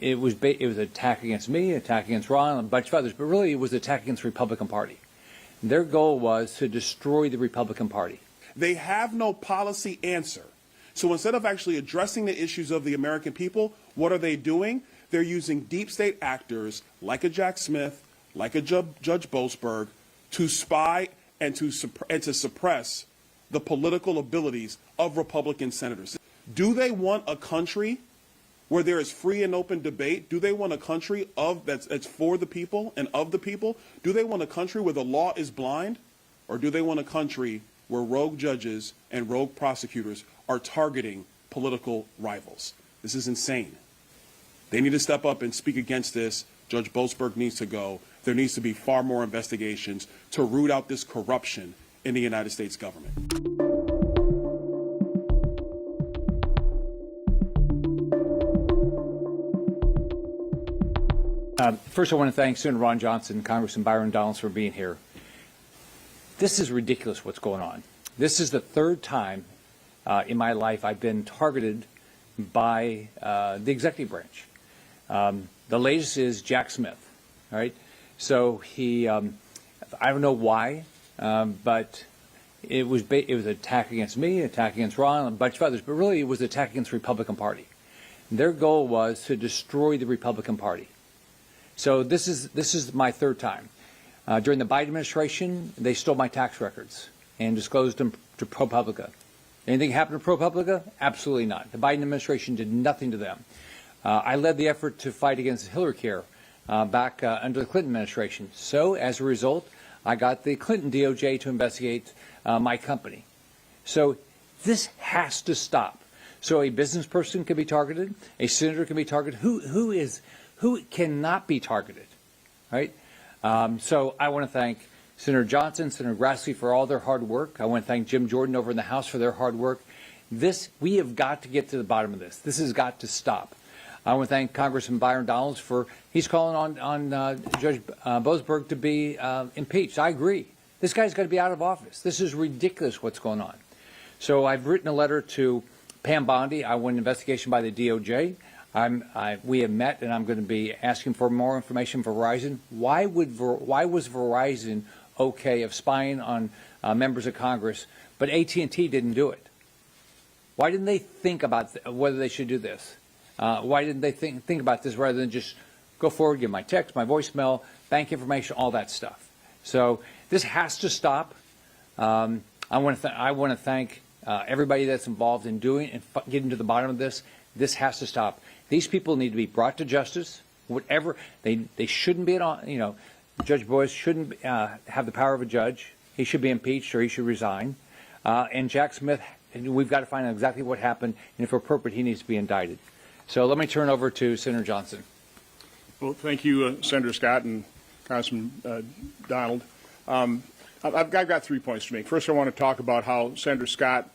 it was an attack against me, an attack against Ron, and a bunch of others, but really it was an attack against the Republican Party. Their goal was to destroy the Republican Party. They have no policy answer. So instead of actually addressing the issues of the American people, what are they doing? They're using deep state actors like a Jack Smith, like a Judge Boasberg, to spy and to suppress the political abilities of Republican senators. Do they want a country where there is free and open debate? Do they want a country that's for the people and of the people? Do they want a country where the law is blind? Or do they want a country where rogue judges and rogue prosecutors are targeting political rivals? This is insane. They need to step up and speak against this. Judge Boasberg needs to go. There needs to be far more investigations to root out this corruption in the United States government. First, I want to thank Senator Ron Johnson and Congressman Byron Donalds for being here. This is ridiculous what's going on. This is the third time in my life I've been targeted by the executive branch. The latest is Jack Smith. All right, so he, I don't know why, but it was an attack against me, an attack against Ron, and a bunch of others, but really it was an attack against the Republican Party. Their goal was to destroy the Republican Party. So this is my third time. During the Biden administration, they stole my tax records and disclosed them to ProPublica. Anything happened to ProPublica? Absolutely not. The Biden administration did nothing to them. I led the effort to fight against Hillary Care back under the Clinton administration. So as a result, I got the Clinton DOJ to investigate my company. So this has to stop. So a business person can be targeted, a senator can be targeted. Who cannot be targeted, right? So I want to thank Senator Johnson, Senator Grassley for all their hard work. I want to thank Jim Jordan over in the House for their hard work. We have got to get to the bottom of this. This has got to stop. I want to thank Congressman Byron Donalds he's calling on Judge Boasberg to be impeached. I agree. This guy's got to be out of office. This is ridiculous what's going on. So I've written a letter to Pam Bondi. I want an investigation by the DOJ. We have met, and I'm going to be asking for more information for Verizon. Why was Verizon okay of spying on members of Congress, but AT&T didn't do it? Why didn't they think about whether they should do this? Why didn't they think about this rather than just go forward, give my text, my voicemail, bank information, all that stuff? So this has to stop. I want to thank everybody that's involved in doing and getting to the bottom of this. This has to stop. These people need to be brought to justice. Whatever they shouldn't be Judge Boyce shouldn't have the power of a judge. He should be impeached or he should resign. And Jack Smith, we've got to find out exactly what happened, and if appropriate, he needs to be indicted. So let me turn over to Senator Johnson. Well, thank you, Senator Scott and Congressman Donald. I've got 3 points to make. First, I want to talk about how Senator Scott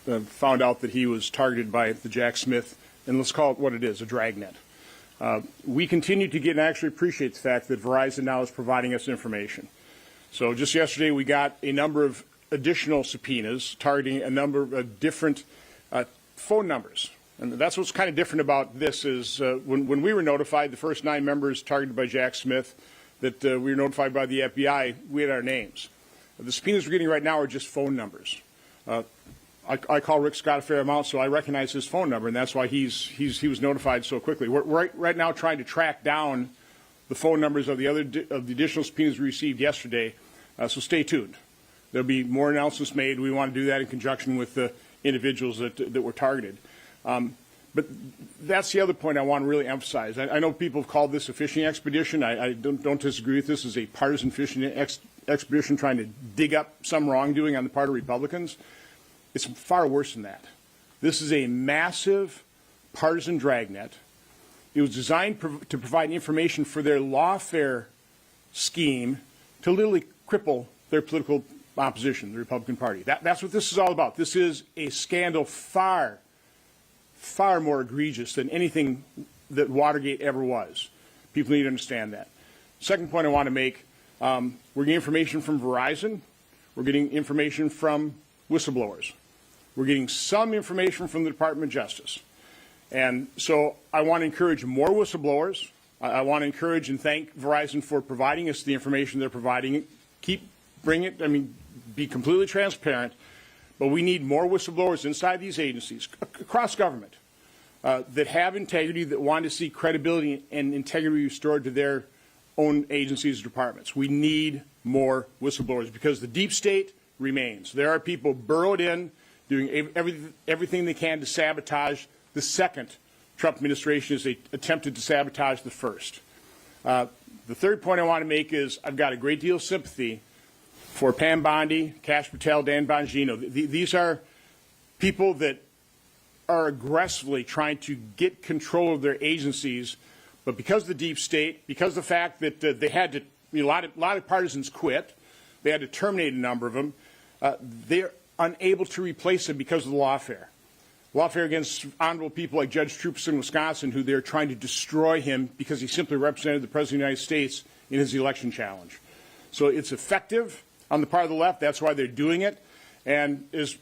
found out that he was targeted by the Jack Smith, and let's call it what it is, a dragnet. We continue to get and actually appreciate the fact that Verizon now is providing us information. So just yesterday we got a number of additional subpoenas targeting a number of different phone numbers. And that's what's kind of different about this is when we were notified, the first 9 members targeted by Jack Smith, that we were notified by the FBI, we had our names. The subpoenas we're getting right now are just phone numbers. I call Rick Scott a fair amount, so I recognize his phone number, and that's why he was notified so quickly. We're right now trying to track down the phone numbers of the additional subpoenas we received yesterday, so stay tuned. There'll be more announcements made. We want to do that in conjunction with the individuals that were targeted. But that's the other point I want to really emphasize. I know people have called this a fishing expedition. I don't disagree with this as a partisan fishing expedition trying to dig up some wrongdoing on the part of Republicans. It's far worse than that. This is a massive partisan dragnet. It was designed to provide information for their lawfare scheme to literally cripple their political opposition, the Republican Party. That's what this is all about. This is a scandal far more egregious than anything that Watergate ever was. People need to understand that. Second point I want to make, we're getting information from Verizon. We're getting information from whistleblowers. We're getting some information from the Department of Justice. And so I want to encourage more whistleblowers. I want to encourage and thank Verizon for providing us the information they're providing. Bring it, be completely transparent. But we need more whistleblowers inside these agencies, across government, that have integrity, that want to see credibility and integrity restored to their own agencies and departments. We need more whistleblowers because the deep state remains. There are people burrowed in, doing everything they can to sabotage the second Trump administration as they attempted to sabotage the first. The third point I want to make is I've got a great deal of sympathy for Pam Bondi, Kash Patel, Dan Bongino. These are people that are aggressively trying to get control of their agencies, but because of the deep state, because of the fact that they had to, a lot of partisans quit, they had to terminate a number of them, they're unable to replace them because of the lawfare. Lawfare against honorable people like Judge Troops in Wisconsin, who they're trying to destroy him because he simply represented the President of the United States in his election challenge. So it's effective on the part of the left. That's why they're doing it. And as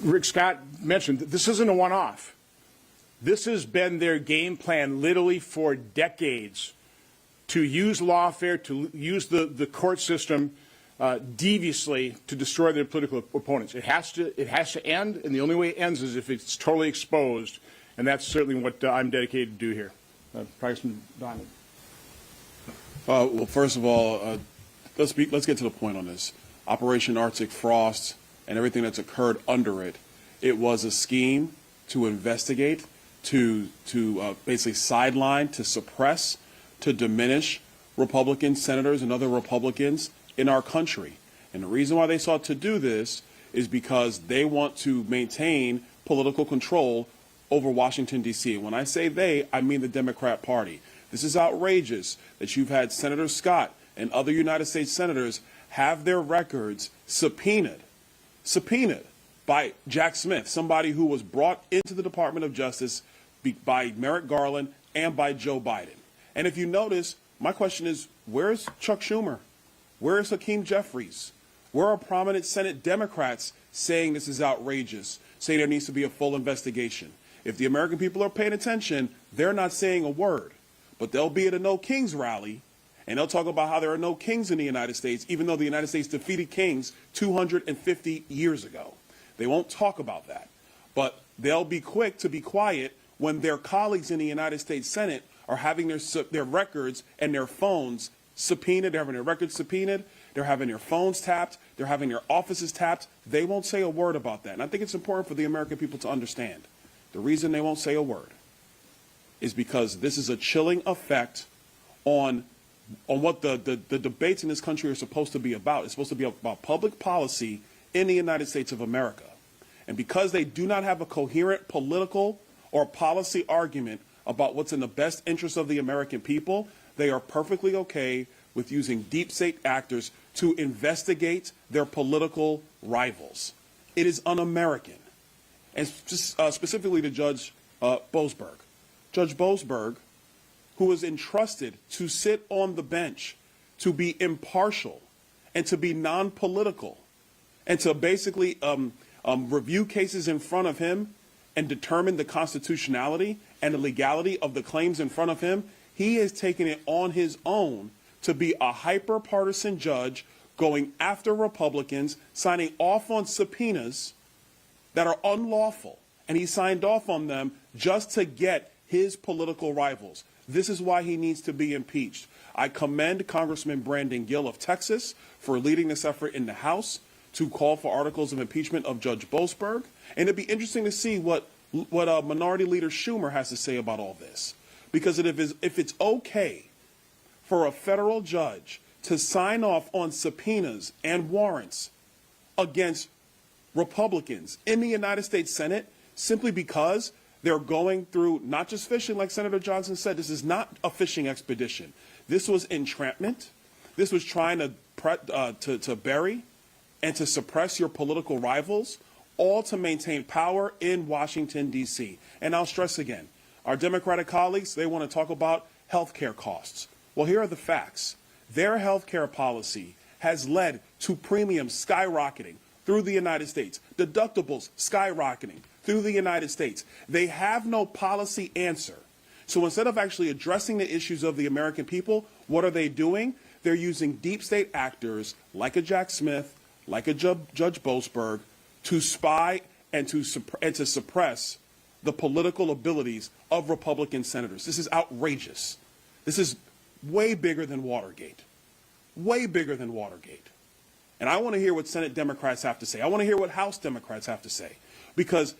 Rick Scott mentioned, this isn't a one-off. This has been their game plan literally for decades, to use lawfare, to use the court system deviously to destroy their political opponents. It has to end, and the only way it ends is if it's totally exposed, and that's certainly what I'm dedicated to do here. Congressman Donald. Well, first of all, let's get to the point on this. Operation Arctic Frost and everything that's occurred under it, it was a scheme to investigate, to basically sideline, to suppress, to diminish Republican senators and other Republicans in our country. And the reason why they sought to do this is because they want to maintain political control over Washington, D.C. And when I say they, I mean the Democrat Party. This is outrageous that you've had Senator Scott and other United States senators have their records subpoenaed by Jack Smith, somebody who was brought into the Department of Justice by Merrick Garland and by Joe Biden. And if you notice, my question is, where's Chuck Schumer? Where's Hakeem Jeffries? Where are prominent Senate Democrats saying this is outrageous, saying there needs to be a full investigation? If the American people are paying attention, they're not saying a word. But they'll be at a No Kings rally, and they'll talk about how there are no kings in the United States, even though the United States defeated kings 250 years ago. They won't talk about that. But they'll be quick to be quiet when their colleagues in the United States Senate are having their records and their phones subpoenaed, they're having their records subpoenaed, they're having their phones tapped, they're having their offices tapped. They won't say a word about that. And I think it's important for the American people to understand. The reason they won't say a word is because this is a chilling effect on what the debates in this country are supposed to be about. It's supposed to be about public policy in the United States of America. And because they do not have a coherent political or policy argument about what's in the best interest of the American people, they are perfectly okay with using deep state actors to investigate their political rivals. It is un-American. And specifically to Judge Boasberg. Judge Boasberg, who was entrusted to sit on the bench, to be impartial and to be non-political, and to basically review cases in front of him and determine the constitutionality and the legality of the claims in front of him, he has taken it on his own to be a hyper-partisan judge going after Republicans, signing off on subpoenas that are unlawful. And he signed off on them just to get his political rivals. This is why he needs to be impeached. I commend Congressman Brandon Gill of Texas for leading this effort in the House to call for articles of impeachment of Judge Boasberg. And it'd be interesting to see what Minority Leader Schumer has to say about all this. Because if it's okay for a federal judge to sign off on subpoenas and warrants against Republicans in the United States Senate simply because they're going through not just fishing, like Senator Johnson said, this is not a fishing expedition. This was entrapment. This was trying to bury and to suppress your political rivals, all to maintain power in Washington, D.C. And I'll stress again, our Democratic colleagues, they want to talk about health care costs. Well, here are the facts. Their health care policy has led to premiums skyrocketing through the United States, deductibles skyrocketing, through the United States. They have no policy answer. So instead of actually addressing the issues of the American people, what are they doing? They're using deep state actors like a Jack Smith, like a Judge Boasberg, to spy and to suppress the political abilities of Republican senators. This is outrageous. This is way bigger than Watergate. Way bigger than Watergate. And I want to hear what Senate Democrats have to say. I want to hear what House Democrats have to say. Because,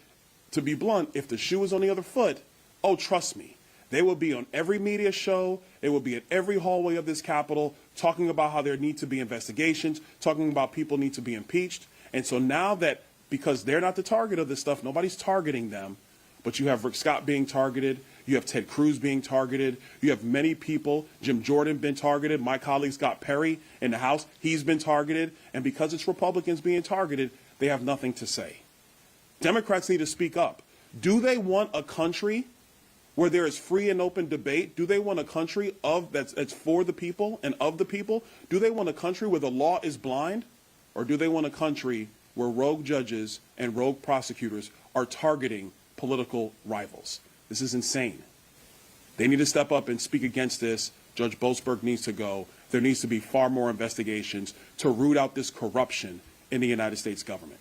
to be blunt, if the shoe was on the other foot, oh, trust me, they will be on every media show, they will be at every hallway of this Capitol talking about how there need to be investigations, talking about people need to be impeached. And so now that, because they're not the target of this stuff, nobody's targeting them, but you have Rick Scott being targeted, you have Ted Cruz being targeted, you have many people, Jim Jordan been targeted, my colleague Scott Perry in the House, he's been targeted, and because it's Republicans being targeted, they have nothing to say. Democrats need to speak up. Do they want a country where there is free and open debate? Do they want a country that's for the people and of the people? Do they want a country where the law is blind? Or do they want a country where rogue judges and rogue prosecutors are targeting political rivals? This is insane. They need to step up and speak against this. Judge Boasberg needs to go. There needs to be far more investigations to root out this corruption in the United States government.